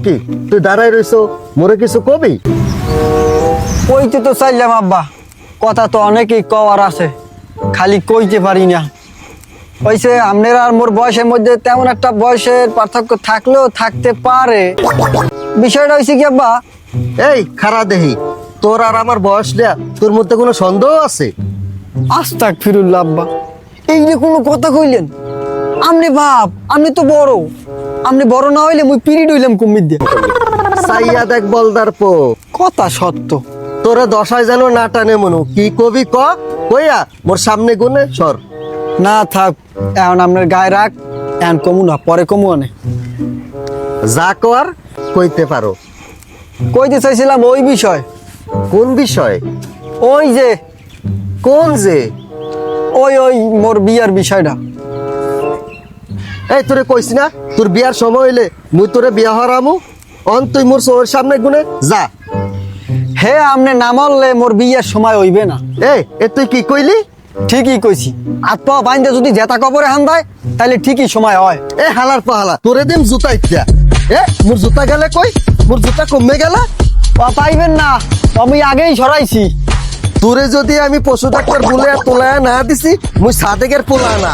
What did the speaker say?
কি তুই দাঁড়াই রইছো, মোরে কিছু কবি? কইতে তো চাইলাম আব্বা, কথা তো অনেকই কওয়ার আছে, খালি কইতে পারি না। হইছে আপনার আর মোর বয়সের মধ্যে তেমন একটা বয়সের পার্থক্য থাকলেও থাকতে পারে। বিষয়টা হয়েছে কি আব্বা, এই খারা দেহি, তোর আর আমার বয়স দেয়া তোর মধ্যে কোনো সন্দেহ আছে? আস্তাক ফিরুল্লাহ আব্বা, এই যে কোনো কথা কইলেন? আপনি বাপ, আপনি তো বড়, আপনি বড় না হইলে মুই পিরিয়ড হইলাম কুমির দিয়ে। সাইয়া দেখ বলদার পো, কথা সত্য। তোরে দশায় যেন না টানে মনু, কি কবি ক, কইয়া মোর সামনে গুনে সর। না থাক, এখন আপনার গায়ে রাখ, এখন কমু না, পরে কমু আনে। যা কর কইতে পারো। কইতে চাইছিলাম ওই বিষয়। কোন বিষয়? ওই যে কোন যে? ওই মোর বিয়ার বিষয়টা। এই তোরে কইছি না তোর বিয়ার সময় হইলে মুই তোরে বিয়া হরামু, অন তুই মোর চোখের সামনে গুনে যা। হে আমনে না মারলে মোর বিয়ার সময় হইবে না। এ তুই কি কইলি? ঠিকই কইছি, হাত পা বাইন্দে যদি জেতা কবরে হান দেয় তাহলে ঠিকই সময় হয়। এ হালার পাহালা, তোরে দিম জুতা ইত্যা। মোর জুতা গেলে কই, মোর জুতা কমে গেলে। পাইবেন না, আমি আগেই সরাইছি। তোরে যদি আমি পশু ডাক্তার বলে তোলায় না দিছি, মুই সাদেকের পোলা না।